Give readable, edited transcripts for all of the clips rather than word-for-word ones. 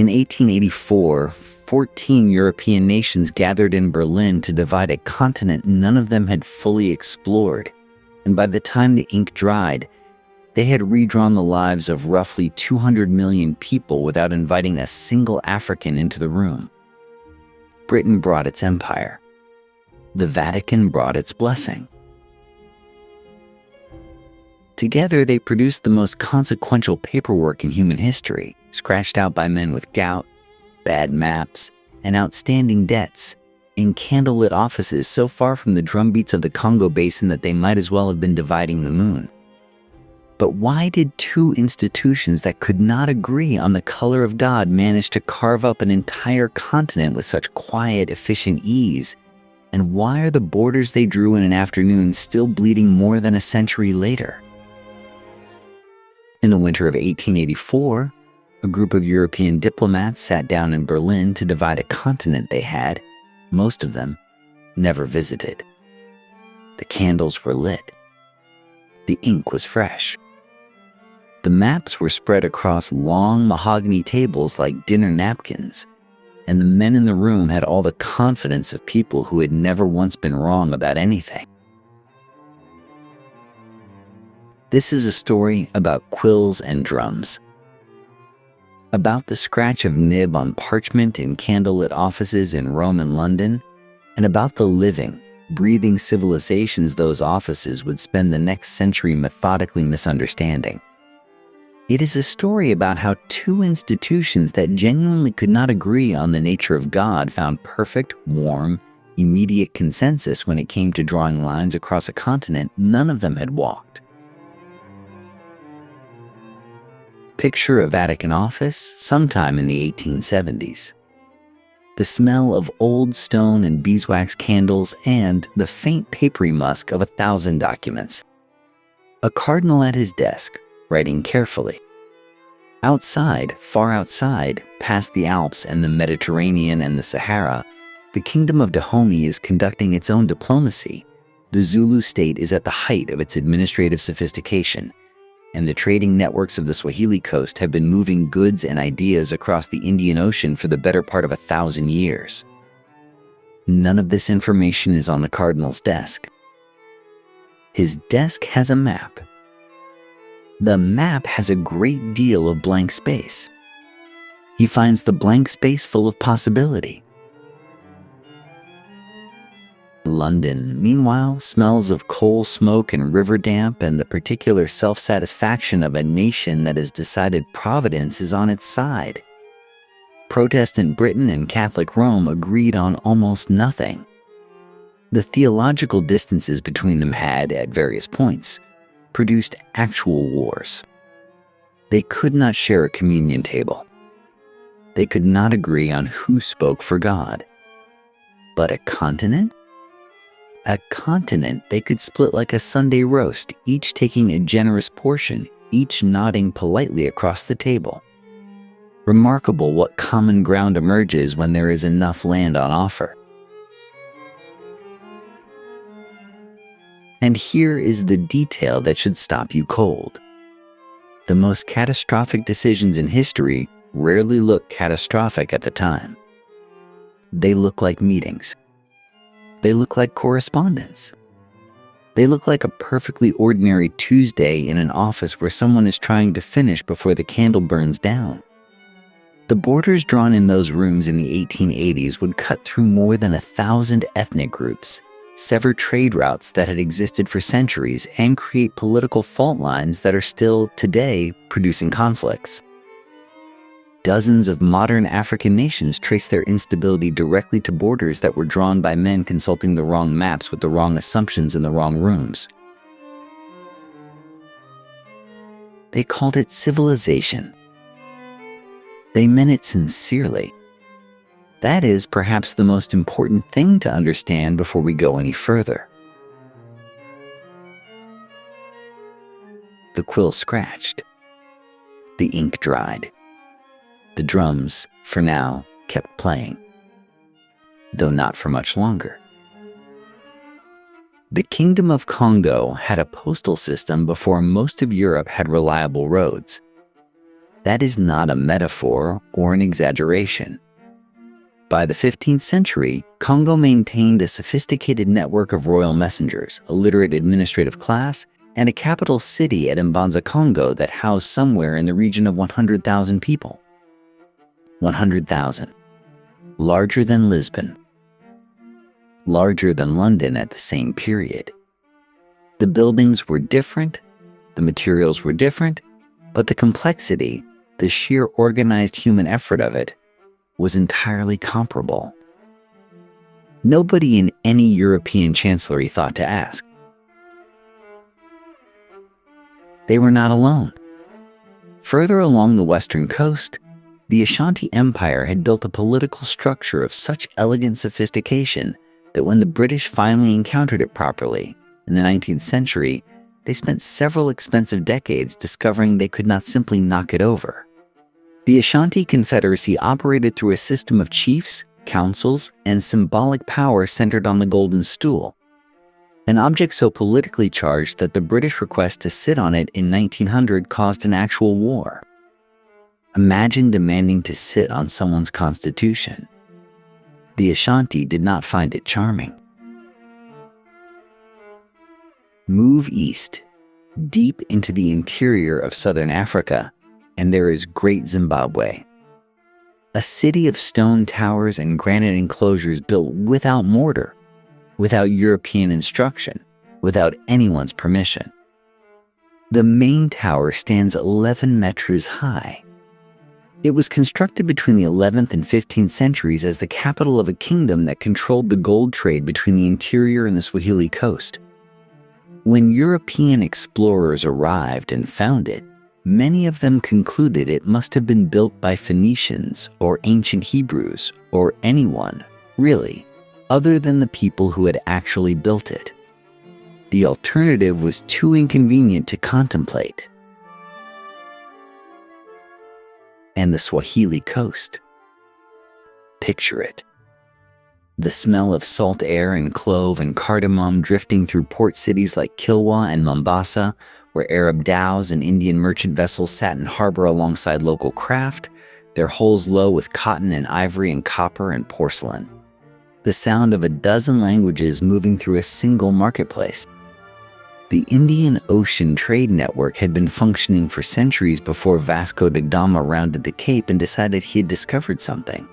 In 1884, 14 European nations gathered in Berlin to divide a continent none of them had fully explored, and by the time the ink dried, they had redrawn the lives of roughly 200 million people without inviting a single African into the room. Britain brought its empire. The Vatican brought its blessing. Together, they produced the most consequential paperwork in human history, scratched out by men with gout, bad maps, and outstanding debts, in candlelit offices so far from the drumbeats of the Congo Basin that they might as well have been dividing the moon. But why did two institutions that could not agree on the color of God manage to carve up an entire continent with such quiet, efficient ease? And why are the borders they drew in an afternoon still bleeding more than a century later? In the winter of 1884, a group of European diplomats sat down in Berlin to divide a continent they had, most of them, never visited. The candles were lit. The ink was fresh. The maps were spread across long mahogany tables like dinner napkins, and the men in the room had all the confidence of people who had never once been wrong about anything. This is a story about quills and drums, about the scratch of nib on parchment in candlelit offices in Rome and London, and about the living, breathing civilizations those offices would spend the next century methodically misunderstanding. It is a story about how two institutions that genuinely could not agree on the nature of God found perfect, warm, immediate consensus when it came to drawing lines across a continent none of them had walked. Picture a Vatican office sometime in the 1870s. The smell of old stone and beeswax candles and the faint papery musk of 1,000 documents. A cardinal at his desk, writing carefully. Outside, far outside, past the Alps and the Mediterranean and the Sahara, the kingdom of Dahomey is conducting its own diplomacy. The Zulu state is at the height of its administrative sophistication, and the trading networks of the Swahili coast have been moving goods and ideas across the Indian Ocean for the better part of 1,000 years. None of this information is on the cardinal's desk. His desk has a map. The map has a great deal of blank space. He finds the blank space full of possibility. London, meanwhile, smells of coal smoke and river damp and the particular self-satisfaction of a nation that has decided Providence is on its side. Protestant Britain and Catholic Rome agreed on almost nothing. The theological distances between them had, at various points, produced actual wars. They could not share a communion table. They could not agree on who spoke for God. But a continent? A continent they could split like a Sunday roast, each taking a generous portion, each nodding politely across the table. Remarkable what common ground emerges when there is enough land on offer. And here is the detail that should stop you cold. The most catastrophic decisions in history rarely look catastrophic at the time. They look like meetings. They look like correspondence. They look like a perfectly ordinary Tuesday in an office where someone is trying to finish before the candle burns down. The borders drawn in those rooms in the 1880s would cut through more than 1,000 ethnic groups, sever trade routes that had existed for centuries, and create political fault lines that are still, today, producing conflicts. Dozens of modern African nations trace their instability directly to borders that were drawn by men consulting the wrong maps with the wrong assumptions in the wrong rooms. They called it civilization. They meant it sincerely. That is perhaps the most important thing to understand before we go any further. The quill scratched. The ink dried. The drums, for now, kept playing, though not for much longer. The Kingdom of Congo had a postal system before most of Europe had reliable roads. That is not a metaphor or an exaggeration. By the 15th century, Congo maintained a sophisticated network of royal messengers, a literate administrative class, and a capital city at Mbanza, Congo that housed somewhere in the region of 100,000 people. 100,000. Larger than Lisbon. Larger than London at the same period. The buildings were different, the materials were different, but the complexity, the sheer organized human effort of it, was entirely comparable. Nobody in any European chancellery thought to ask. They were not alone. Further along the western coast, the Ashanti Empire had built a political structure of such elegant sophistication that when the British finally encountered it properly, in the 19th century, they spent several expensive decades discovering they could not simply knock it over. The Ashanti Confederacy operated through a system of chiefs, councils, and symbolic power centered on the golden stool, an object so politically charged that the British request to sit on it in 1900 caused an actual war. Imagine demanding to sit on someone's constitution. The Ashanti did not find it charming. Move east, deep into the interior of southern Africa, and there is Great Zimbabwe. A city of stone towers and granite enclosures built without mortar, without European instruction, without anyone's permission. The main tower stands 11 meters high. It was constructed between the 11th and 15th centuries as the capital of a kingdom that controlled the gold trade between the interior and the Swahili coast. When European explorers arrived and found it, many of them concluded it must have been built by Phoenicians or ancient Hebrews or anyone, really, other than the people who had actually built it. The alternative was too inconvenient to contemplate. And the Swahili coast. Picture it. The smell of salt air and clove and cardamom drifting through port cities like Kilwa and Mombasa, where Arab dhows and Indian merchant vessels sat in harbor alongside local craft, their hulls low with cotton and ivory and copper and porcelain. The sound of a dozen languages moving through a single marketplace. The Indian Ocean Trade Network had been functioning for centuries before Vasco da Gama rounded the Cape and decided he had discovered something.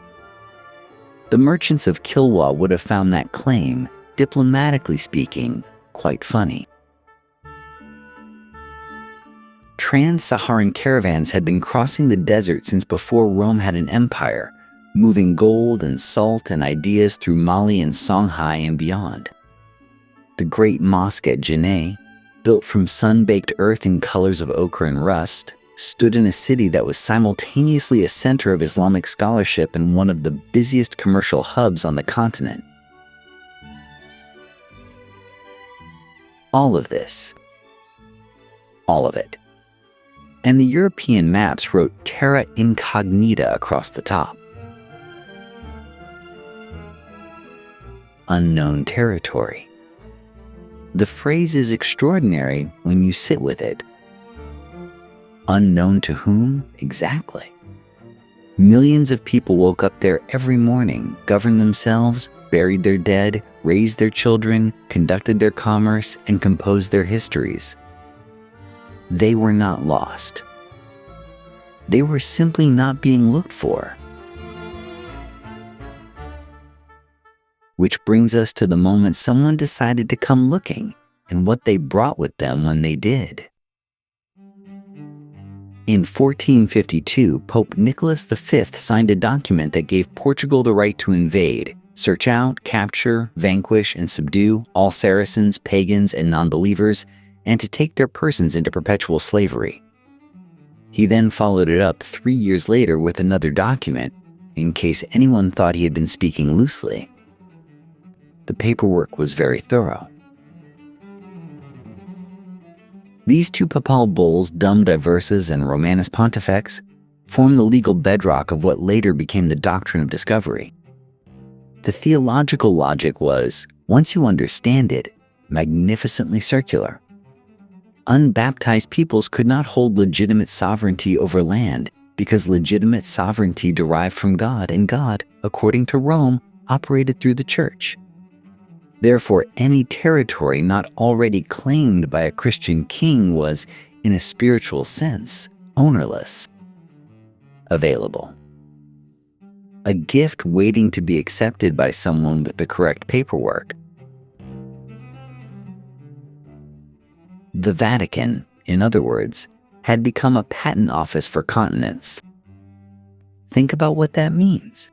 The merchants of Kilwa would have found that claim, diplomatically speaking, quite funny. Trans-Saharan caravans had been crossing the desert since before Rome had an empire, moving gold and salt and ideas through Mali and Songhai and beyond. The Great Mosque at Djenné, built from sun-baked earth in colors of ochre and rust, stood in a city that was simultaneously a center of Islamic scholarship and one of the busiest commercial hubs on the continent. All of this. All of it. And the European maps wrote Terra Incognita across the top. Unknown territory. The phrase is extraordinary when you sit with it. Unknown to whom exactly? Millions of people woke up there every morning, governed themselves, buried their dead, raised their children, conducted their commerce, and composed their histories. They were not lost. They were simply not being looked for. Which brings us to the moment someone decided to come looking, and what they brought with them when they did. In 1452, Pope Nicholas V signed a document that gave Portugal the right to invade, search out, capture, vanquish, and subdue all Saracens, pagans, and non-believers, and to take their persons into perpetual slavery. He then followed it up 3 years later with another document, in case anyone thought he had been speaking loosely. The paperwork was very thorough. These two papal bulls, Dum Diversas and Romanus Pontifex, form the legal bedrock of what later became the doctrine of discovery. The theological logic was, once you understand it, magnificently circular. Unbaptized peoples could not hold legitimate sovereignty over land, because legitimate sovereignty derived from God, and God, according to Rome, operated through the Church. Therefore, any territory not already claimed by a Christian king was, in a spiritual sense, ownerless. Available. A gift waiting to be accepted by someone with the correct paperwork. The Vatican, in other words, had become a patent office for continents. Think about what that means.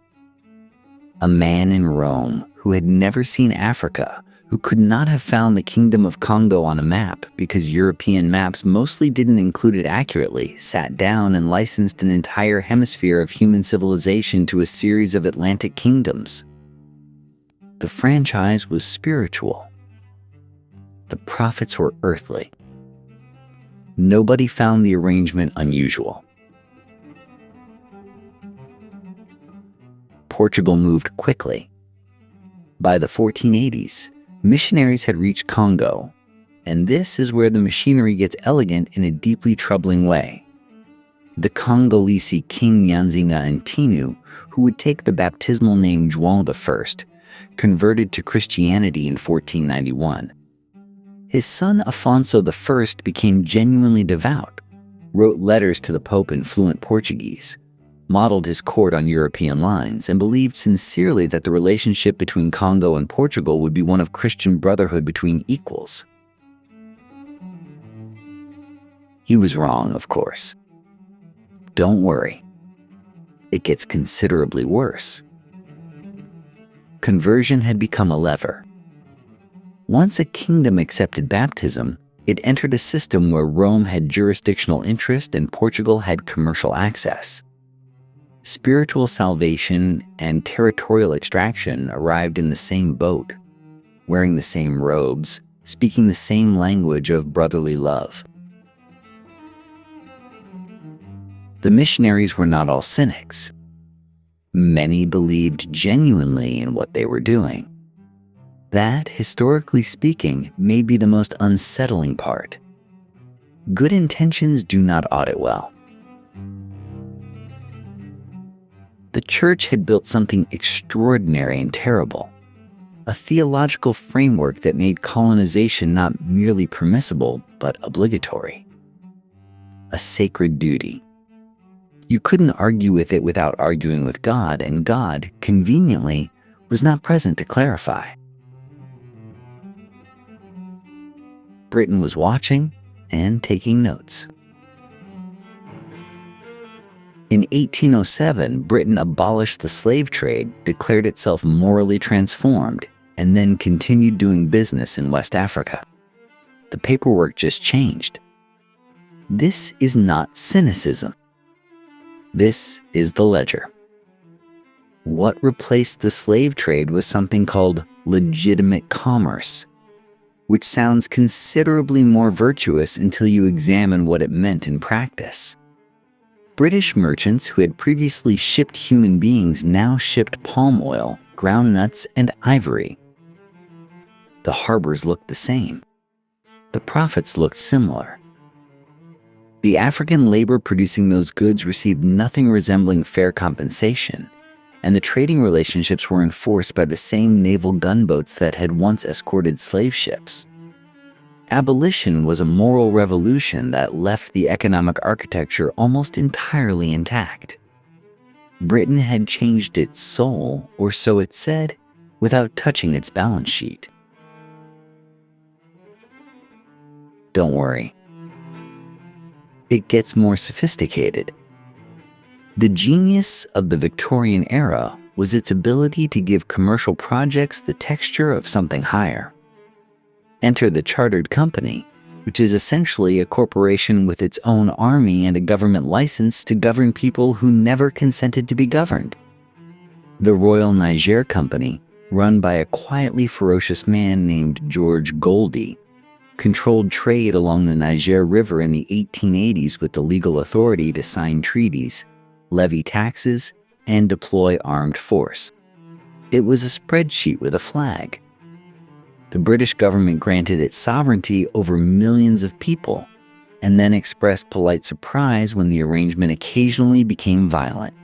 A man in Rome who had never seen Africa, who could not have found the Kingdom of Congo on a map because European maps mostly didn't include it accurately, sat down and licensed an entire hemisphere of human civilization to a series of Atlantic kingdoms. The franchise was spiritual. The profits were earthly. Nobody found the arrangement unusual. Portugal moved quickly. By the 1480s, missionaries had reached Congo, and this is where the machinery gets elegant in a deeply troubling way. The Congolese king Nyanzinga Ntinu, who would take the baptismal name João I, converted to Christianity in 1491. His son Afonso I became genuinely devout, wrote letters to the Pope in fluent Portuguese, modeled his court on European lines, and believed sincerely that the relationship between Congo and Portugal would be one of Christian brotherhood between equals. He was wrong, of course. Don't worry. It gets considerably worse. Conversion had become a lever. Once a kingdom accepted baptism, it entered a system where Rome had jurisdictional interest and Portugal had commercial access. Spiritual salvation and territorial extraction arrived in the same boat, wearing the same robes, speaking the same language of brotherly love. The missionaries were not all cynics. Many believed genuinely in what they were doing. That, historically speaking, may be the most unsettling part. Good intentions do not audit well. The Church had built something extraordinary and terrible, a theological framework that made colonization not merely permissible, but obligatory. A sacred duty. You couldn't argue with it without arguing with God, and God, conveniently, was not present to clarify. Britain was watching and taking notes. In 1807, Britain abolished the slave trade, declared itself morally transformed, and then continued doing business in West Africa. The paperwork just changed. This is not cynicism. This is the ledger. What replaced the slave trade was something called legitimate commerce, which sounds considerably more virtuous until you examine what it meant in practice. British merchants who had previously shipped human beings now shipped palm oil, ground nuts, and ivory. The harbors looked the same. The profits looked similar. The African labor producing those goods received nothing resembling fair compensation, and the trading relationships were enforced by the same naval gunboats that had once escorted slave ships. Abolition was a moral revolution that left the economic architecture almost entirely intact. Britain had changed its soul, or so it said, without touching its balance sheet. Don't worry. It gets more sophisticated. The genius of the Victorian era was its ability to give commercial projects the texture of something higher. Enter the chartered company, which is essentially a corporation with its own army and a government license to govern people who never consented to be governed. The Royal Niger Company, run by a quietly ferocious man named George Goldie, controlled trade along the Niger River in the 1880s with the legal authority to sign treaties, levy taxes, and deploy armed force. It was a spreadsheet with a flag. The British government granted it sovereignty over millions of people, and then expressed polite surprise when the arrangement occasionally became violent.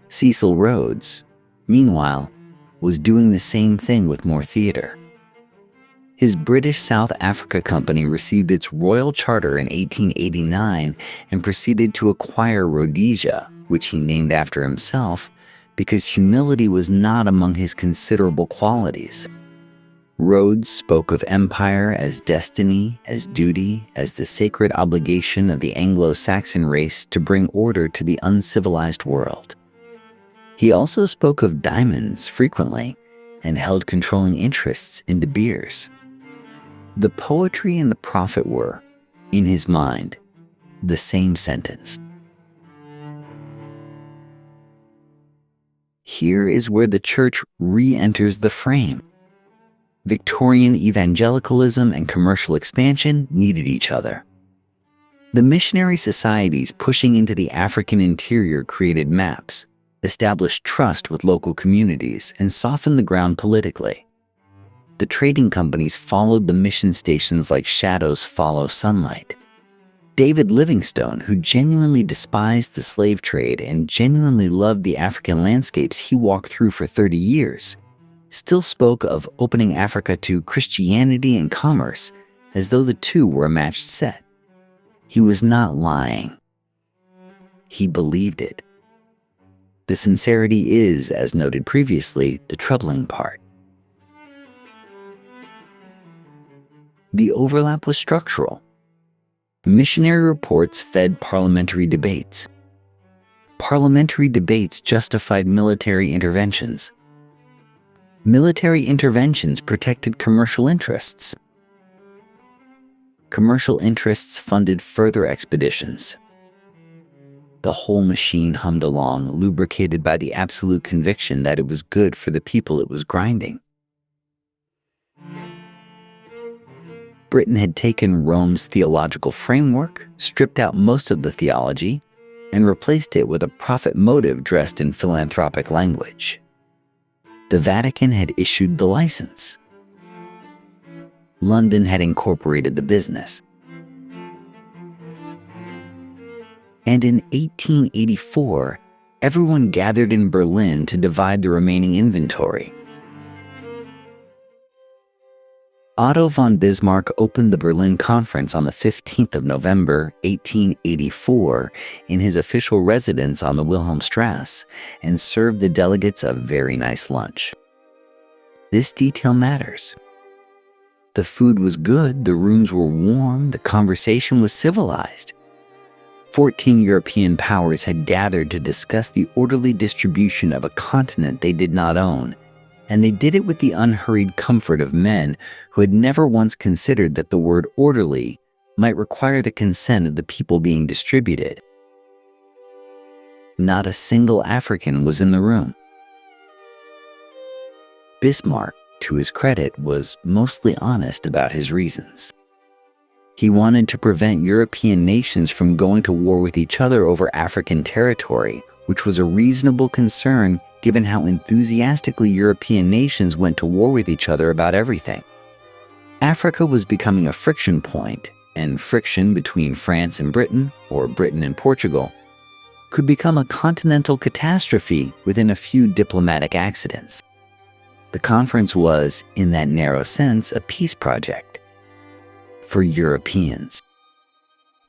Cecil Rhodes, meanwhile, was doing the same thing with more theater. His British South Africa Company received its royal charter in 1889 and proceeded to acquire Rhodesia, which he named after himself, because humility was not among his considerable qualities. Rhodes spoke of empire as destiny, as duty, as the sacred obligation of the Anglo-Saxon race to bring order to the uncivilized world. He also spoke of diamonds frequently and held controlling interests in De Beers. The poetry and the prophet were, in his mind, the same sentence. Here is where the church re-enters the frame. Victorian evangelicalism and commercial expansion needed each other. The missionary societies pushing into the African interior created maps, established trust with local communities, and softened the ground politically. The trading companies followed the mission stations like shadows follow sunlight. David Livingstone, who genuinely despised the slave trade and genuinely loved the African landscapes he walked through for 30 years, still spoke of opening Africa to Christianity and commerce as though the two were a matched set. He was not lying. He believed it. The sincerity is, as noted previously, the troubling part. The overlap was structural. Missionary reports fed parliamentary debates. Parliamentary debates justified military interventions. Military interventions protected commercial interests. Commercial interests funded further expeditions. The whole machine hummed along, lubricated by the absolute conviction that it was good for the people it was grinding. Britain had taken Rome's theological framework, stripped out most of the theology, and replaced it with a profit motive dressed in philanthropic language. The Vatican had issued the license. London had incorporated the business. And in 1884, everyone gathered in Berlin to divide the remaining inventory. Otto von Bismarck opened the Berlin Conference on the 15th of November, 1884, in his official residence on the Wilhelmstrasse, and served the delegates a very nice lunch. This detail matters. The food was good, the rooms were warm, the conversation was civilized. 14 European powers had gathered to discuss the orderly distribution of a continent they did not own, and they did it with the unhurried comfort of men who had never once considered that the word orderly might require the consent of the people being distributed. Not a single African was in the room. Bismarck, to his credit, was mostly honest about his reasons. He wanted to prevent European nations from going to war with each other over African territory, which was a reasonable concern given how enthusiastically European nations went to war with each other about everything. Africa was becoming a friction point, and friction between France and Britain, or Britain and Portugal, could become a continental catastrophe within a few diplomatic accidents. The conference was, in that narrow sense, a peace project for Europeans.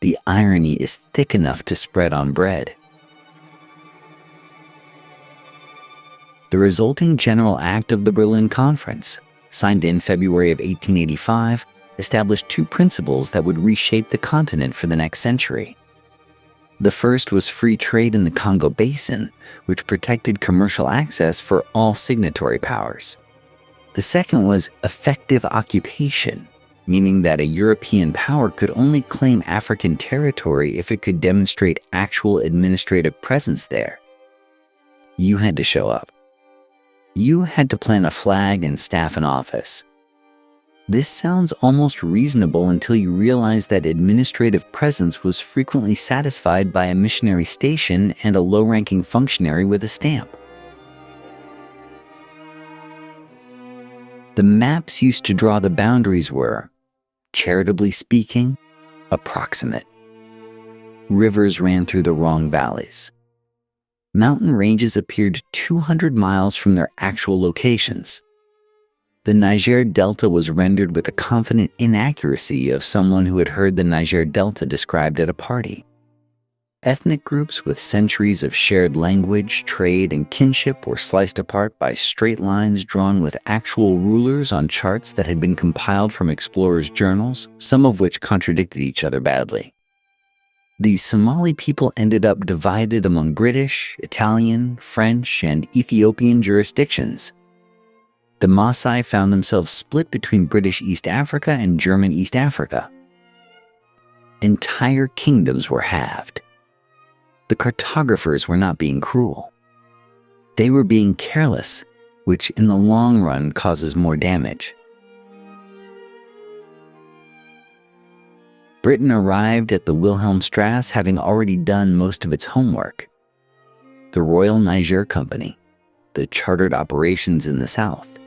The irony is thick enough to spread on bread. The resulting General Act of the Berlin Conference, signed in February of 1885, established two principles that would reshape the continent for the next century. The first was free trade in the Congo Basin, which protected commercial access for all signatory powers. The second was effective occupation, meaning that a European power could only claim African territory if it could demonstrate actual administrative presence there. You had to show up. You had to plant a flag and staff an office. This sounds almost reasonable until you realize that administrative presence was frequently satisfied by a missionary station and a low-ranking functionary with a stamp. The maps used to draw the boundaries were charitably speaking, approximate. Rivers ran through the wrong valleys. Mountain ranges appeared 200 miles from their actual locations. The Niger Delta was rendered with the confident inaccuracy of someone who had heard the Niger Delta described at a party. Ethnic groups with centuries of shared language, trade, and kinship were sliced apart by straight lines drawn with actual rulers on charts that had been compiled from explorers' journals, some of which contradicted each other badly. The Somali people ended up divided among British, Italian, French, and Ethiopian jurisdictions. The Maasai found themselves split between British East Africa and German East Africa. Entire kingdoms were halved. The cartographers were not being cruel. They were being careless, which in the long run causes more damage. Britain arrived at the Wilhelmstrasse having already done most of its homework. The Royal Niger Company, the chartered operations in the south,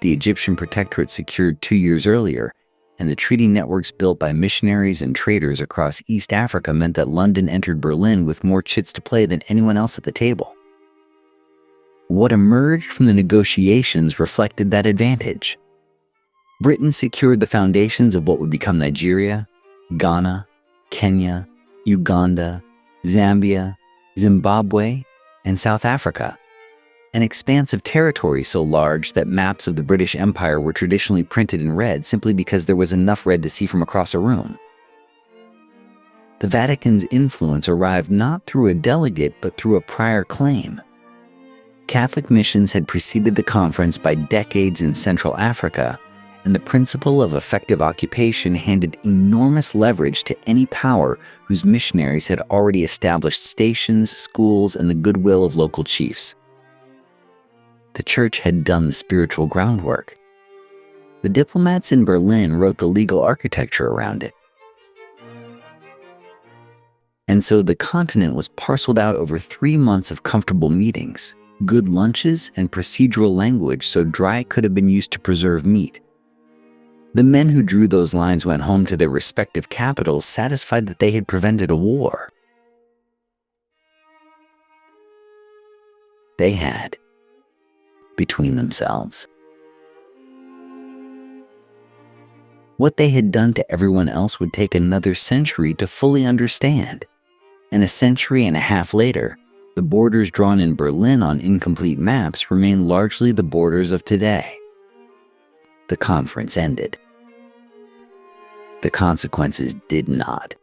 the Egyptian protectorate secured 2 years earlier, and the treaty networks built by missionaries and traders across East Africa meant that London entered Berlin with more chits to play than anyone else at the table. What emerged from the negotiations reflected that advantage. Britain secured the foundations of what would become Nigeria, Ghana, Kenya, Uganda, Zambia, Zimbabwe, and South Africa, an expanse of territory so large that maps of the British Empire were traditionally printed in red simply because there was enough red to see from across a room. The Vatican's influence arrived not through a delegate but through a prior claim. Catholic missions had preceded the conference by decades in Central Africa, and the principle of effective occupation handed enormous leverage to any power whose missionaries had already established stations, schools, and the goodwill of local chiefs. The church had done the spiritual groundwork. The diplomats in Berlin wrote the legal architecture around it. And so the continent was parceled out over 3 months of comfortable meetings, good lunches, and procedural language so dry could have been used to preserve meat. The men who drew those lines went home to their respective capitals satisfied that they had prevented a war. They had, between themselves. What they had done to everyone else would take another century to fully understand. And a century and a half later, the borders drawn in Berlin on incomplete maps remain largely the borders of today. The conference ended. The consequences did not.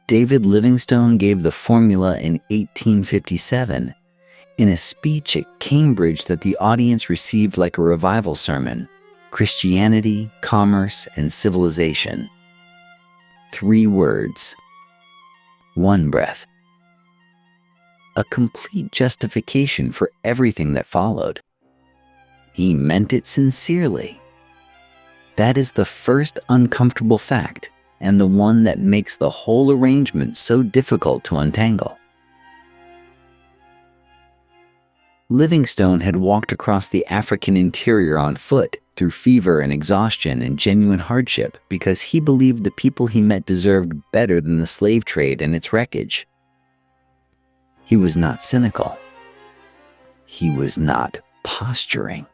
David Livingstone gave the formula in 1857 in a speech at Cambridge that the audience received like a revival sermon: Christianity, commerce, and civilization. 3 words. 1 breath. A complete justification for everything that followed. He meant it sincerely. That is the first uncomfortable fact, and the one that makes the whole arrangement so difficult to untangle. Livingstone had walked across the African interior on foot through fever and exhaustion and genuine hardship because he believed the people he met deserved better than the slave trade and its wreckage. He was not cynical. He was not posturing.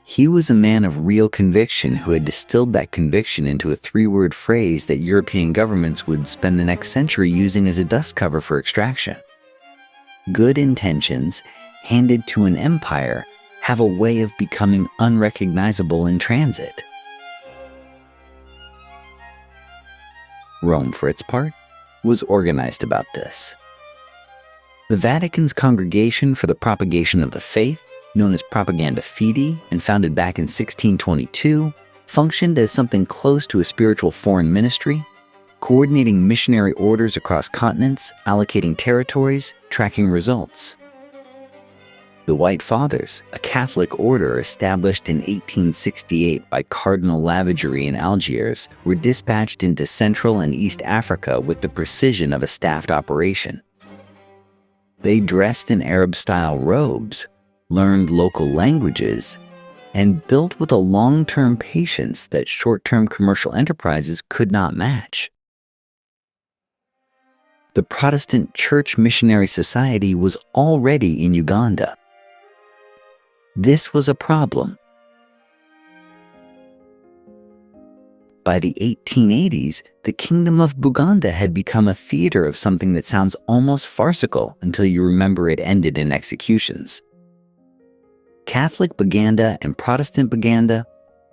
He was a man of real conviction who had distilled that conviction into a 3-word phrase that European governments would spend the next century using as a dust cover for extraction. Good intentions, handed to an empire, have a way of becoming unrecognizable in transit. Rome, for its part, was organized about this. The Vatican's Congregation for the Propagation of the Faith, known as Propaganda Fide and founded back in 1622, functioned as something close to a spiritual foreign ministry, coordinating missionary orders across continents, allocating territories, tracking results. The White Fathers, a Catholic order established in 1868 by Cardinal Lavigerie in Algiers, were dispatched into Central and East Africa with the precision of a staffed operation. They dressed in Arab-style robes, learned local languages, and built with a long-term patience that short-term commercial enterprises could not match. The Protestant Church Missionary Society was already in Uganda. This was a problem. By the 1880s, the Kingdom of Buganda had become a theater of something that sounds almost farcical until you remember it ended in executions. Catholic Buganda and Protestant Buganda,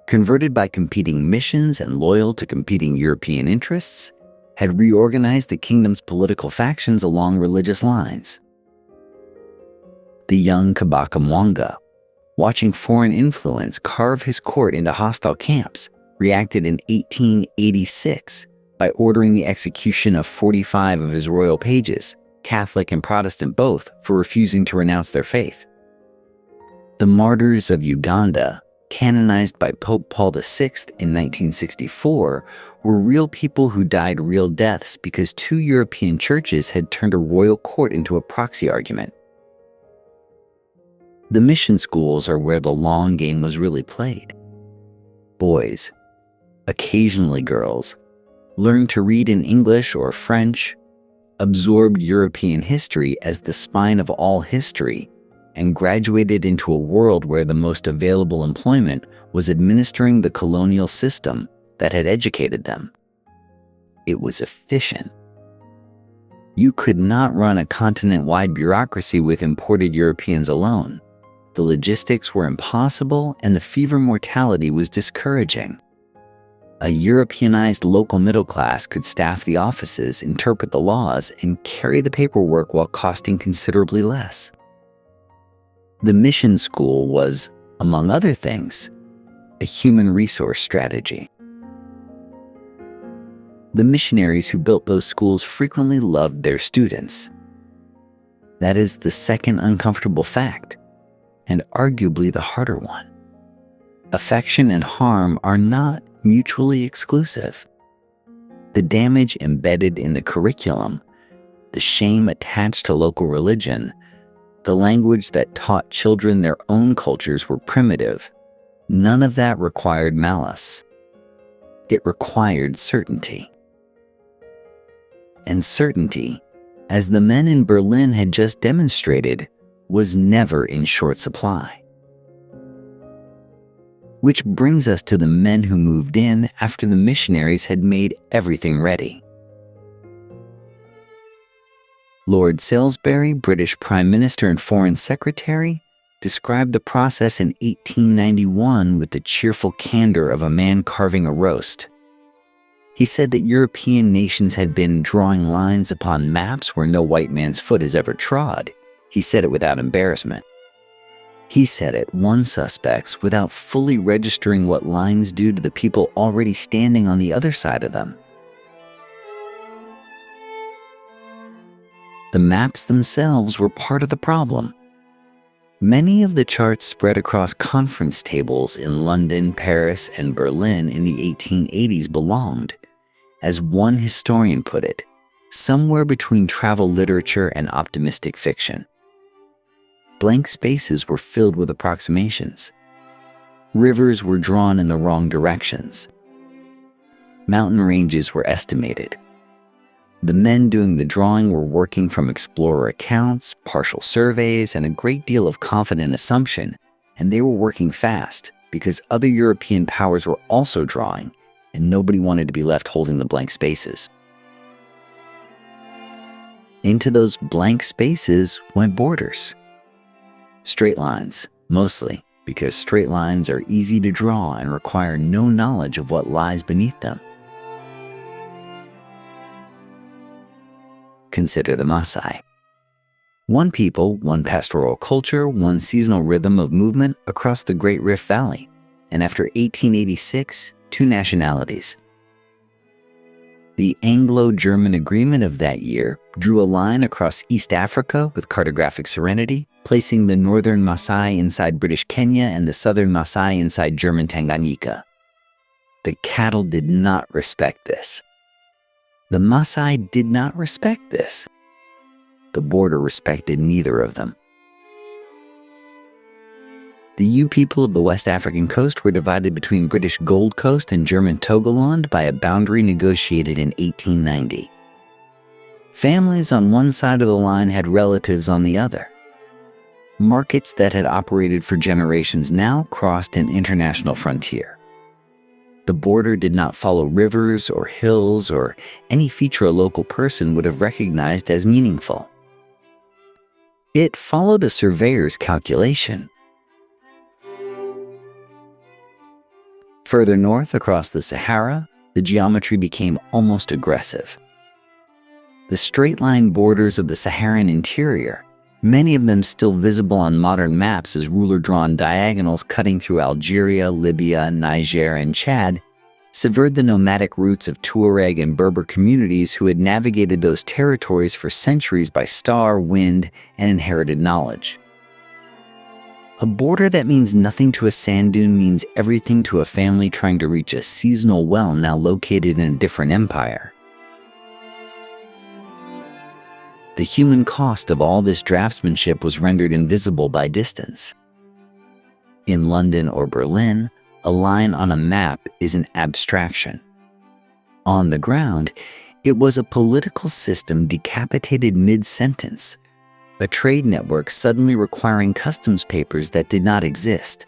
converted by competing missions and loyal to competing European interests, had reorganized the kingdom's political factions along religious lines. The young Kabaka Mwanga, watching foreign influence carve his court into hostile camps, reacted in 1886 by ordering the execution of 45 of his royal pages, Catholic and Protestant both, for refusing to renounce their faith. The martyrs of Uganda, canonized by Pope Paul VI in 1964, were real people who died real deaths because two European churches had turned a royal court into a proxy argument. The mission schools are where the long game was really played. Boys, occasionally girls, learned to read in English or French, absorbed European history as the spine of all history, and graduated into a world where the most available employment was administering the colonial system that had educated them. It was efficient. You could not run a continent-wide bureaucracy with imported Europeans alone. The logistics were impossible and the fever mortality was discouraging. A Europeanized local middle class could staff the offices, interpret the laws, and carry the paperwork while costing considerably less. The mission school was, among other things, a human resource strategy. The missionaries who built those schools frequently loved their students. That is the second uncomfortable fact, and arguably the harder one. Affection and harm are not mutually exclusive. The damage embedded in the curriculum, the shame attached to local religion, the language that taught children their own cultures were primitive, none of that required malice. It required certainty. And certainty, as the men in Berlin had just demonstrated, was never in short supply. Which brings us to the men who moved in after the missionaries had made everything ready. Lord Salisbury, British Prime Minister and Foreign Secretary, described the process in 1891 with the cheerful candor of a man carving a roast. He said that European nations had been drawing lines upon maps where no white man's foot has ever trod. He said it without embarrassment. He said it, one suspects, without fully registering what lines do to the people already standing on the other side of them. The maps themselves were part of the problem. Many of the charts spread across conference tables in London, Paris, and Berlin in the 1880s belonged, as one historian put it, somewhere between travel literature and optimistic fiction. Blank spaces were filled with approximations. Rivers were drawn in the wrong directions. Mountain ranges were estimated. The men doing the drawing were working from explorer accounts, partial surveys, and a great deal of confident assumption, and they were working fast because other European powers were also drawing, and nobody wanted to be left holding the blank spaces. Into those blank spaces went borders. Straight lines, mostly, because straight lines are easy to draw and require no knowledge of what lies beneath them. Consider the Maasai. One people, one pastoral culture, one seasonal rhythm of movement across the Great Rift Valley, and after 1886, two nationalities. The Anglo-German agreement of that year drew a line across East Africa with cartographic serenity, placing the northern Maasai inside British Kenya and the southern Maasai inside German Tanganyika. The cattle did not respect this. The Maasai did not respect this. The border respected neither of them. The Yu people of the West African coast were divided between British Gold Coast and German Togoland by a boundary negotiated in 1890. Families on one side of the line had relatives on the other. Markets that had operated for generations now crossed an international frontier. The border did not follow rivers or hills or any feature a local person would have recognized as meaningful. It followed a surveyor's calculation. Further north across the Sahara, the geometry became almost aggressive. The straight-line borders of the Saharan interior, many of them still visible on modern maps as ruler-drawn diagonals cutting through Algeria, Libya, Niger, and Chad, severed the nomadic roots of Tuareg and Berber communities who had navigated those territories for centuries by star, wind, and inherited knowledge. A border that means nothing to a sand dune means everything to a family trying to reach a seasonal well now located in a different empire. The human cost of all this draftsmanship was rendered invisible by distance. In London or Berlin, a line on a map is an abstraction. On the ground, it was a political system decapitated mid-sentence, a trade network suddenly requiring customs papers that did not exist,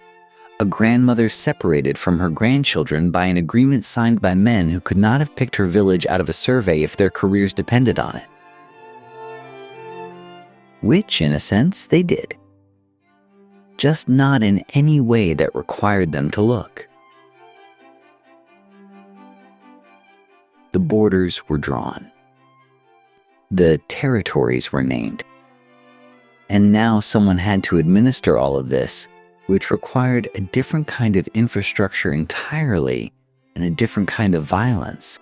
a grandmother separated from her grandchildren by an agreement signed by men who could not have picked her village out of a survey if their careers depended on it. Which, in a sense, they did. Just not in any way that required them to look. The borders were drawn. The territories were named. And now someone had to administer all of this, which required a different kind of infrastructure entirely and a different kind of violence.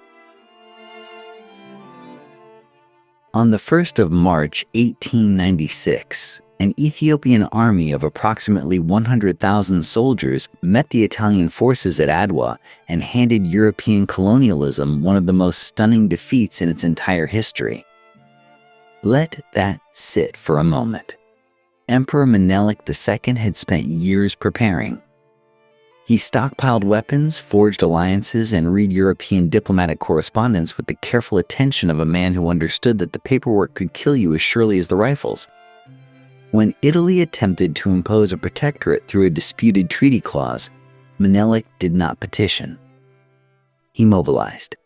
On the 1st of March, 1896, an Ethiopian army of approximately 100,000 soldiers met the Italian forces at Adwa and handed European colonialism one of the most stunning defeats in its entire history. Let that sit for a moment. Emperor Menelik II had spent years preparing. He stockpiled weapons, forged alliances, and read European diplomatic correspondence with the careful attention of a man who understood that the paperwork could kill you as surely as the rifles. When Italy attempted to impose a protectorate through a disputed treaty clause, Menelik did not petition. He mobilized.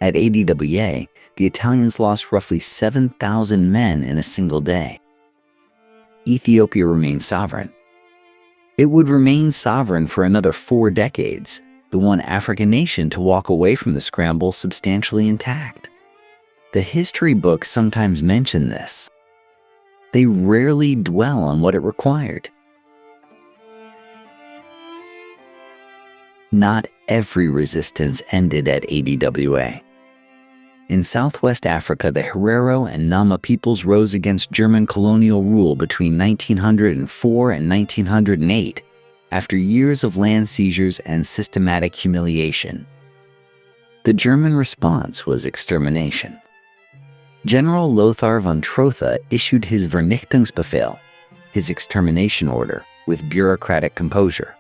At ADWA, the Italians lost roughly 7,000 men in a single day. Ethiopia remained sovereign. It would remain sovereign for another 4 decades, the one African nation to walk away from the scramble substantially intact. The history books sometimes mention this. They rarely dwell on what it required. Not every resistance ended at ADWA. In Southwest Africa, the Herero and Nama peoples rose against German colonial rule between 1904 and 1908, after years of land seizures and systematic humiliation. The German response was extermination. General Lothar von Trotha issued his Vernichtungsbefehl, his extermination order, with bureaucratic composure.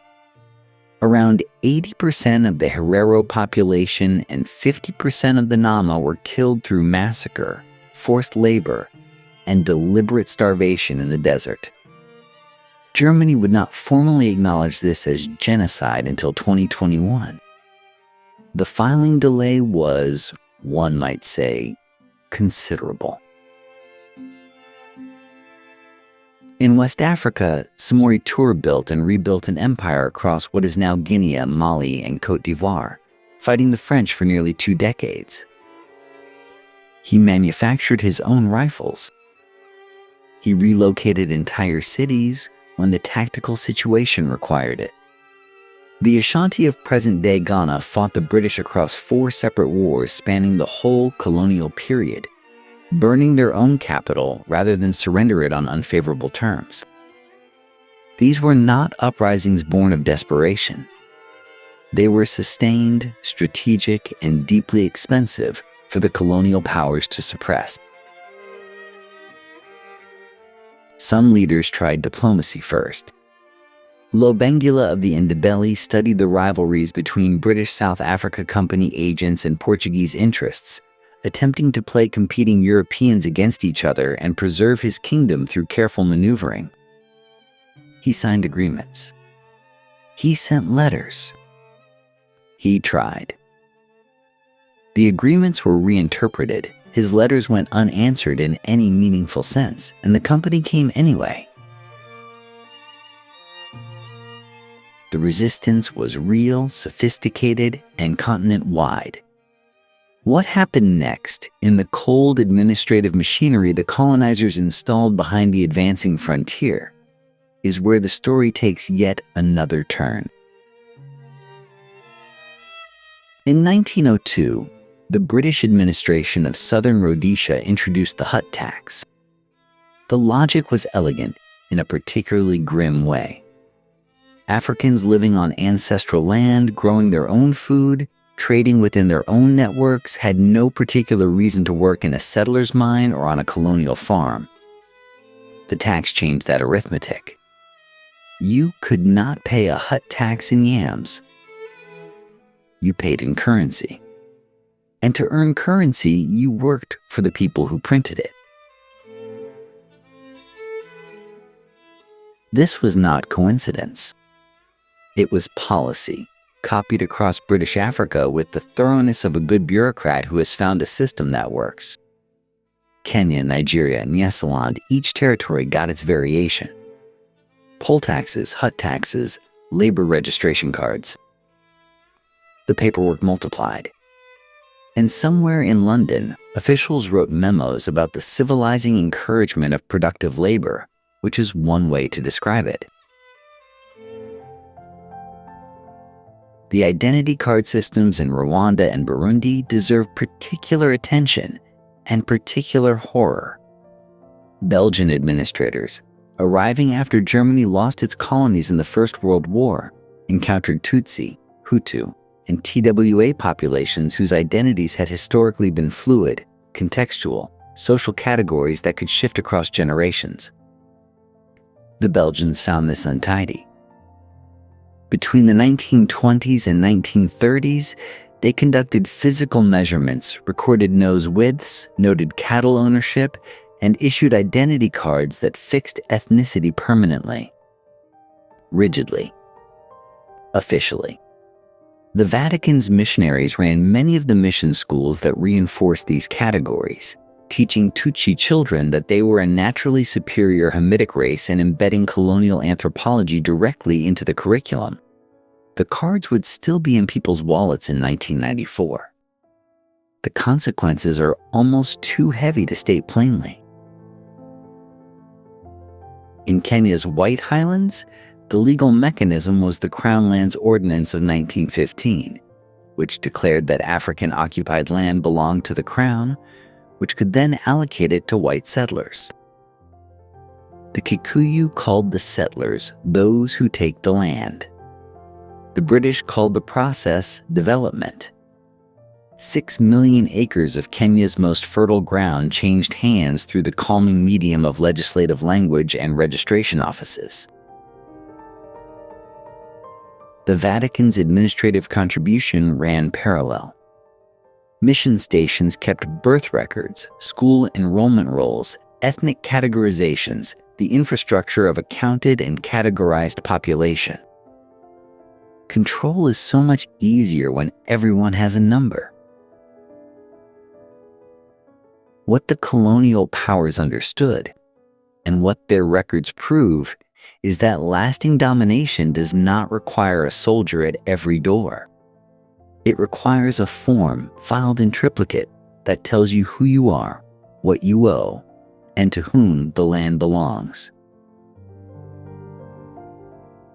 Around 80% of the Herero population and 50% of the Nama were killed through massacre, forced labor, and deliberate starvation in the desert. Germany would not formally acknowledge this as genocide until 2021. The filing delay was, one might say, considerable. In West Africa, Samori Touré built and rebuilt an empire across what is now Guinea, Mali, and Côte d'Ivoire, fighting the French for nearly 2 decades. He manufactured his own rifles. He relocated entire cities when the tactical situation required it. The Ashanti of present-day Ghana fought the British across 4 separate wars spanning the whole colonial period, burning their own capital rather than surrender it on unfavorable terms. These were not uprisings born of desperation. They were sustained, strategic, and deeply expensive for the colonial powers to suppress. Some leaders tried diplomacy first. Lobengula of the Ndebele studied the rivalries between British South Africa Company agents and Portuguese interests, attempting to play competing Europeans against each other and preserve his kingdom through careful maneuvering. He signed agreements. He sent letters. He tried. The agreements were reinterpreted, his letters went unanswered in any meaningful sense, and the company came anyway. The resistance was real, sophisticated, and continent-wide. What happened next in the cold administrative machinery the colonizers installed behind the advancing frontier is where the story takes yet another turn. In 1902, the British administration of Southern Rhodesia introduced the hut tax. The logic was elegant in a particularly grim way. Africans living on ancestral land, growing their own food, trading within their own networks, had no particular reason to work in a settler's mine or on a colonial farm. The tax changed that arithmetic. You could not pay a hut tax in yams. You paid in currency. And to earn currency, you worked for the people who printed it. This was not coincidence. It was policy, copied across British Africa with the thoroughness of a good bureaucrat who has found a system that works. Kenya, Nigeria, and Nyasaland, each territory got its variation. Poll taxes, hut taxes, labor registration cards. The paperwork multiplied. And somewhere in London, officials wrote memos about the civilizing encouragement of productive labor, which is one way to describe it. The identity card systems in Rwanda and Burundi deserve particular attention and particular horror. Belgian administrators, arriving after Germany lost its colonies in the First World War, encountered Tutsi, Hutu, and TWA populations whose identities had historically been fluid, contextual, social categories that could shift across generations. The Belgians found this untidy. Between the 1920s and 1930s, they conducted physical measurements, recorded nose widths, noted cattle ownership, and issued identity cards that fixed ethnicity permanently. Rigidly. Officially. The Vatican's missionaries ran many of the mission schools that reinforced these categories, teaching Tutsi children that they were a naturally superior Hamitic race and embedding colonial anthropology directly into the curriculum. The cards would still be in people's wallets in 1994. The consequences are almost too heavy to state plainly. In Kenya's White Highlands, the legal mechanism was the Crown Lands Ordinance of 1915, which declared that African-occupied land belonged to the Crown, which could then allocate it to white settlers. The Kikuyu called the settlers those who take the land. The British called the process development. 6 million acres of Kenya's most fertile ground changed hands through the calming medium of legislative language and registration offices. The Vatican's administrative contribution ran parallel. Mission stations kept birth records, school enrollment rolls, ethnic categorizations, the infrastructure of a counted and categorized population. Control is so much easier when everyone has a number. What the colonial powers understood, and what their records prove, is that lasting domination does not require a soldier at every door. It requires a form filed in triplicate that tells you who you are, what you owe, and to whom the land belongs.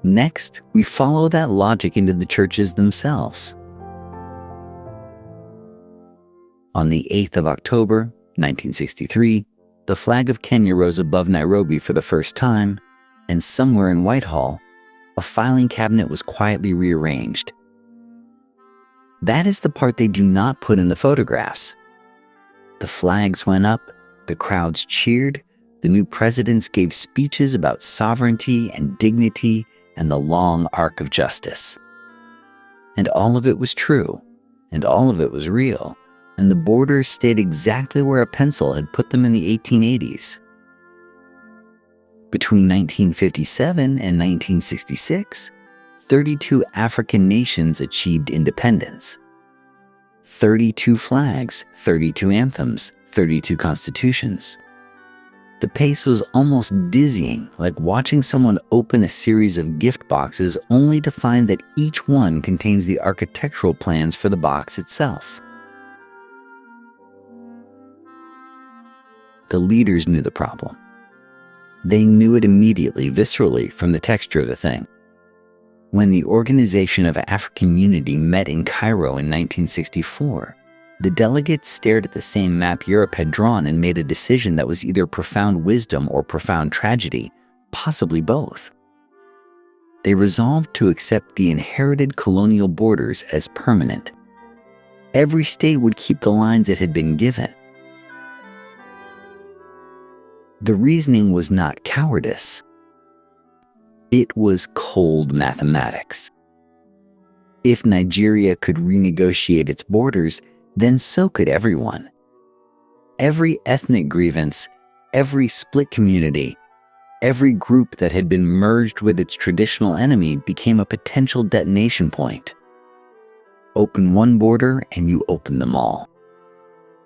Next, we follow that logic into the churches themselves. On the 8th of October, 1963, the flag of Kenya rose above Nairobi for the first time, and somewhere in Whitehall, a filing cabinet was quietly rearranged. That is the part they do not put in the photographs. The flags went up, the crowds cheered, the new presidents gave speeches about sovereignty and dignity, and the long arc of justice. And all of it was true, and all of it was real, and the borders stayed exactly where a pencil had put them in the 1880s. Between 1957 and 1966, 32 African nations achieved independence. 32 flags, 32 anthems, 32 constitutions. The pace was almost dizzying, like watching someone open a series of gift boxes only to find that each one contains the architectural plans for the box itself. The leaders knew the problem. They knew it immediately, viscerally, from the texture of the thing. When the Organization of African Unity met in Cairo in 1964, the delegates stared at the same map Europe had drawn and made a decision that was either profound wisdom or profound tragedy, possibly both. They resolved to accept the inherited colonial borders as permanent. Every state would keep the lines it had been given. The reasoning was not cowardice. It was cold mathematics. If Nigeria could renegotiate its borders, then so could everyone. Every ethnic grievance, every split community, every group that had been merged with its traditional enemy became a potential detonation point. Open one border and you open them all.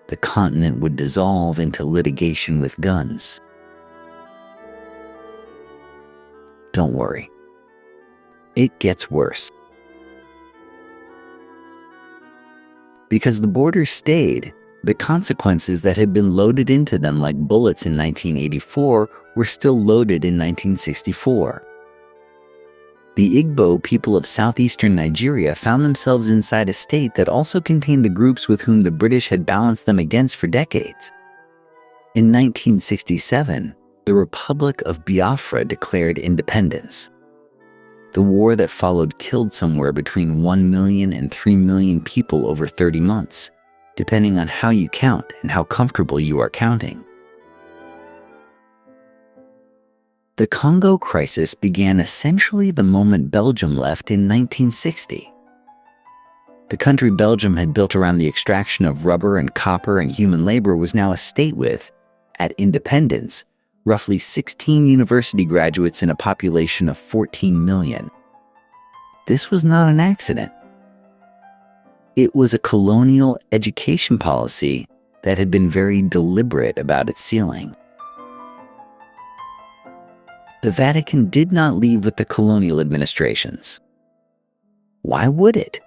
The continent would dissolve into litigation with guns. Don't worry. It gets worse. Because the borders stayed, the consequences that had been loaded into them like bullets in 1984 were still loaded in 1964. The Igbo people of southeastern Nigeria found themselves inside a state that also contained the groups with whom the British had balanced them against for decades. In 1967, the Republic of Biafra declared independence. The war that followed killed somewhere between 1 million and 3 million people over 30 months, depending on how you count and how comfortable you are counting. The Congo crisis began essentially the moment Belgium left in 1960. The country Belgium had built around the extraction of rubber and copper and human labor was now a state with, at independence, roughly 16 university graduates in a population of 14 million. This was not an accident. It was a colonial education policy that had been very deliberate about its ceiling. The Vatican did not leave with the colonial administrations. Why would it?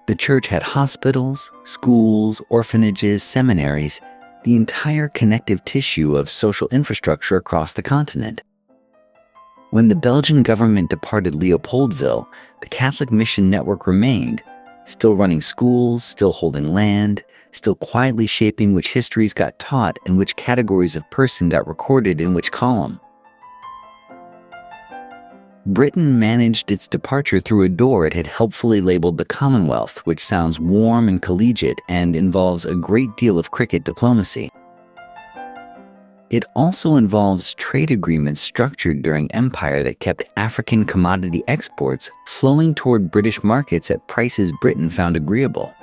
The church had hospitals, schools, orphanages, seminaries, the entire connective tissue of social infrastructure across the continent. When the Belgian government departed Leopoldville, the Catholic mission network remained, still running schools, still holding land, still quietly shaping which histories got taught and which categories of person got recorded in which column. Britain managed its departure through a door it had helpfully labeled the Commonwealth, which sounds warm and collegiate and involves a great deal of cricket diplomacy. It also involves trade agreements structured during empire that kept African commodity exports flowing toward British markets at prices Britain found agreeable.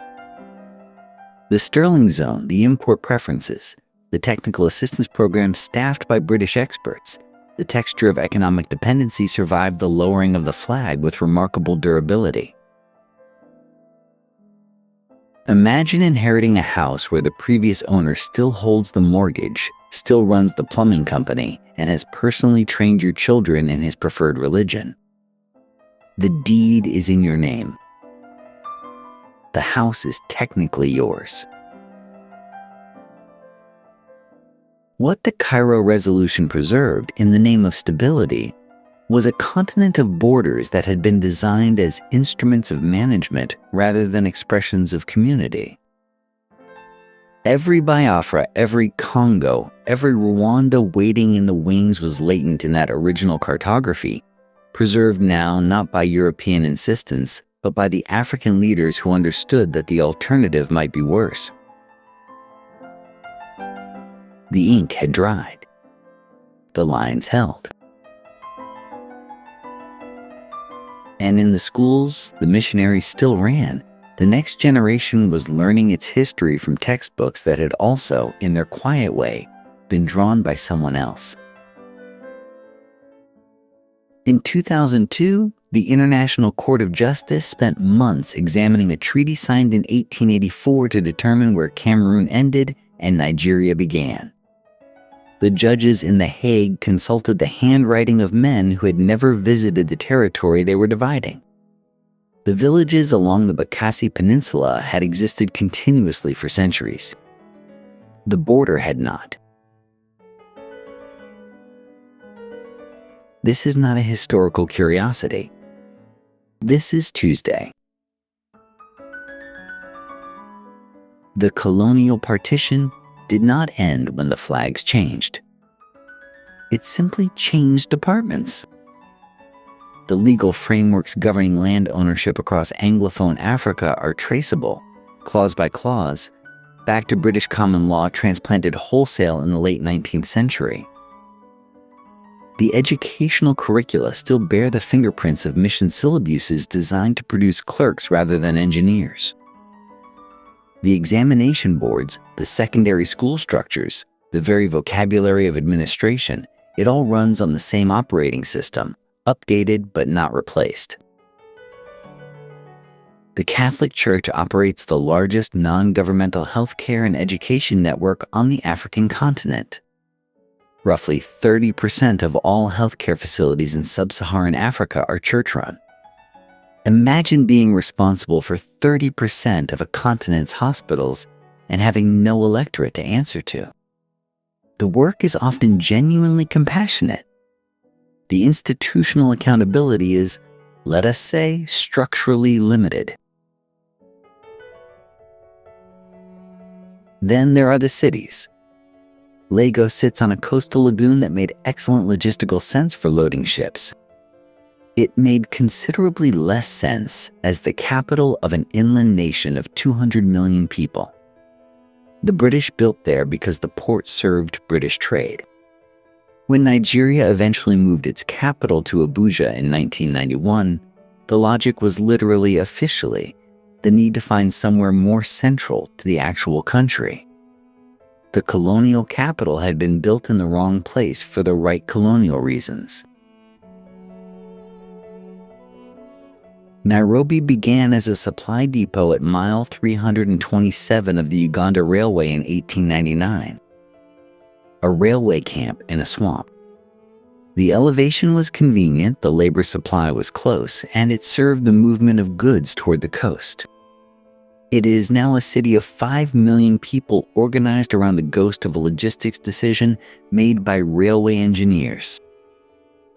The Sterling Zone, the import preferences, the technical assistance programs staffed by British experts, the texture of economic dependency survived the lowering of the flag with remarkable durability. Imagine inheriting a house where the previous owner still holds the mortgage, still runs the plumbing company, and has personally trained your children in his preferred religion. The deed is in your name. The house is technically yours. What the Cairo Resolution preserved in the name of stability was a continent of borders that had been designed as instruments of management rather than expressions of community. Every Biafra, every Congo, every Rwanda waiting in the wings was latent in that original cartography, preserved now not by European insistence, but by the African leaders who understood that the alternative might be worse. The ink had dried. The lines held. And in the schools the missionaries still ran, the next generation was learning its history from textbooks that had also, in their quiet way, been drawn by someone else. In 2002, the International Court of Justice spent months examining a treaty signed in 1884 to determine where Cameroon ended and Nigeria began. The judges in The Hague consulted the handwriting of men who had never visited the territory they were dividing. The villages along the Bakassi Peninsula had existed continuously for centuries. The border had not. This is not a historical curiosity. This is Tuesday. The colonial partition did not end when the flags changed. It simply changed departments. The legal frameworks governing land ownership across Anglophone Africa are traceable, clause by clause, back to British common law transplanted wholesale in the late 19th century. The educational curricula still bear the fingerprints of mission syllabuses designed to produce clerks rather than engineers. The examination boards, the secondary school structures, the very vocabulary of administration, it all runs on the same operating system, updated but not replaced. The Catholic Church operates the largest non-governmental healthcare and education network on the African continent. Roughly 30% of all healthcare facilities in sub-Saharan Africa are church-run. Imagine being responsible for 30% of a continent's hospitals and having no electorate to answer to. The work is often genuinely compassionate. The institutional accountability is, let us say, structurally limited. Then there are the cities. Lagos sits on a coastal lagoon that made excellent logistical sense for loading ships. It made considerably less sense as the capital of an inland nation of 200 million people. The British built there because the port served British trade. When Nigeria eventually moved its capital to Abuja in 1991, the logic was literally officially the need to find somewhere more central to the actual country. The colonial capital had been built in the wrong place for the right colonial reasons. Nairobi began as a supply depot at mile 327 of the Uganda Railway in 1899. A railway camp in a swamp. The elevation was convenient, the labor supply was close, and it served the movement of goods toward the coast. It is now a city of 5 million people organized around the ghost of a logistics decision made by railway engineers.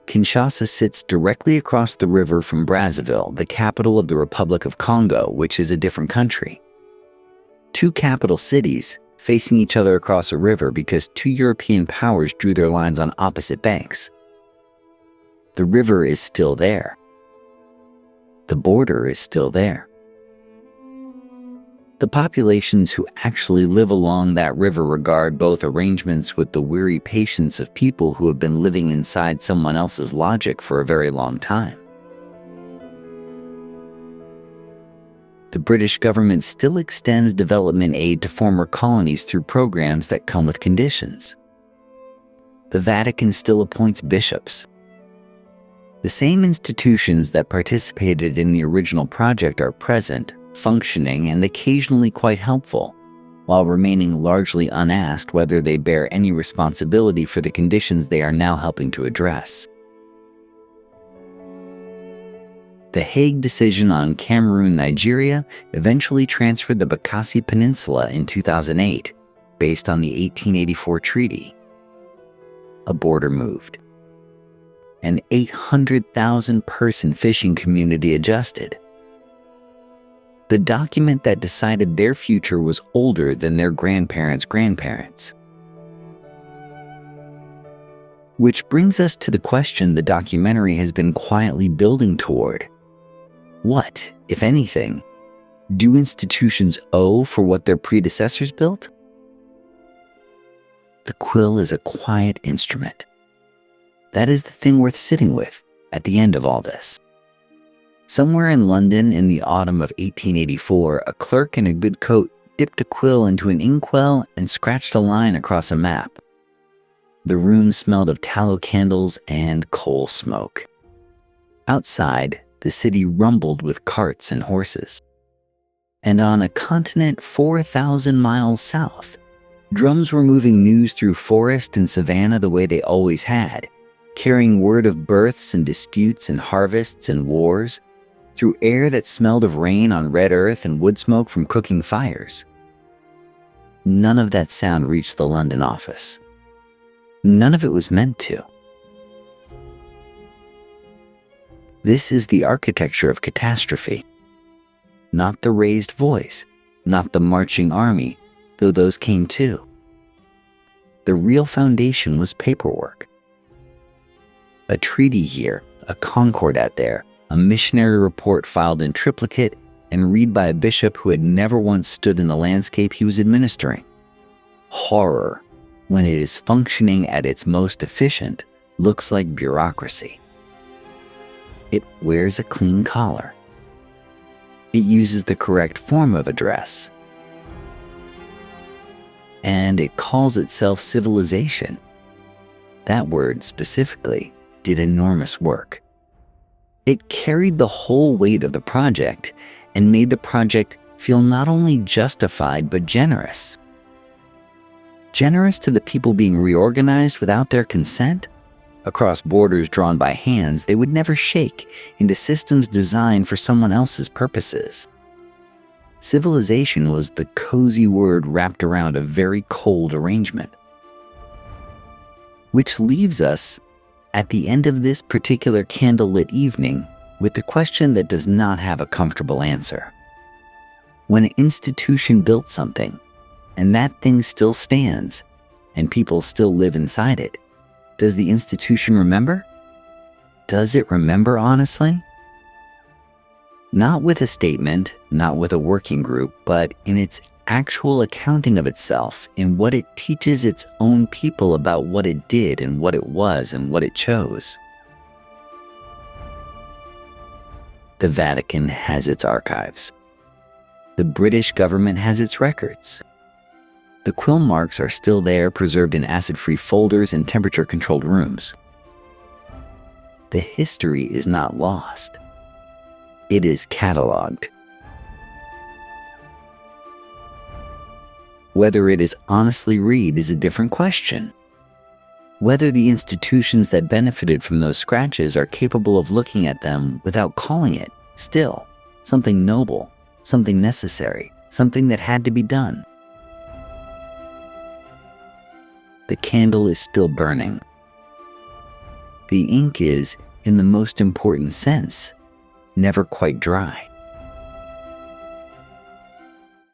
Kinshasa sits directly across the river from Brazzaville, the capital of the Republic of Congo, which is a different country. Two capital cities facing each other across a river because two European powers drew their lines on opposite banks. The river is still there. The border is still there. The populations who actually live along that river regard both arrangements with the weary patience of people who have been living inside someone else's logic for a very long time. The British government still extends development aid to former colonies through programs that come with conditions. The Vatican still appoints bishops. The same institutions that participated in the original project are present, functioning, and occasionally quite helpful, while remaining largely unasked whether they bear any responsibility for the conditions they are now helping to address. The Hague decision on Cameroon, Nigeria eventually transferred the Bakassi Peninsula in 2008, based on the 1884 treaty. A border moved. An 800,000 person fishing community adjusted. The document that decided their future was older than their grandparents' grandparents. Which brings us to the question the documentary has been quietly building toward. What, if anything, do institutions owe for what their predecessors built? The quill is a quiet instrument. That is the thing worth sitting with at the end of all this. Somewhere in London in the autumn of 1884, a clerk in a good coat dipped a quill into an inkwell and scratched a line across a map. The room smelled of tallow candles and coal smoke. Outside, the city rumbled with carts and horses. And on a continent 4,000 miles south, drums were moving news through forest and savanna the way they always had, carrying word of births and disputes and harvests and wars, through air that smelled of rain on red earth and wood smoke from cooking fires. None of that sound reached the London office. None of it was meant to. This is the architecture of catastrophe. Not the raised voice, not the marching army, though those came too. The real foundation was paperwork. A treaty here, a concordat there, a missionary report filed in triplicate and read by a bishop who had never once stood in the landscape he was administering. Horror, when it is functioning at its most efficient, looks like bureaucracy. It wears a clean collar. It uses the correct form of address. And it calls itself civilization. That word specifically did enormous work. It carried the whole weight of the project and made the project feel not only justified but generous. Generous to the people being reorganized without their consent, across borders drawn by hands they would never shake into systems designed for someone else's purposes. Civilization was the cozy word wrapped around a very cold arrangement. Which leaves us, at the end of this particular candlelit evening, with the question that does not have a comfortable answer. When an institution built something, and that thing still stands, and people still live inside it, does the institution remember? Does it remember honestly? Not with a statement, not with a working group, but in its actual accounting of itself, in what it teaches its own people about what it did and what it was and what it chose. The Vatican has its archives. The British government has its records. The quill marks are still there, preserved in acid-free folders in temperature-controlled rooms. The history is not lost. It is cataloged. Whether it is honestly read is a different question. Whether the institutions that benefited from those scratches are capable of looking at them without calling it, still, something noble, something necessary, something that had to be done. The candle is still burning. The ink is, in the most important sense, never quite dry.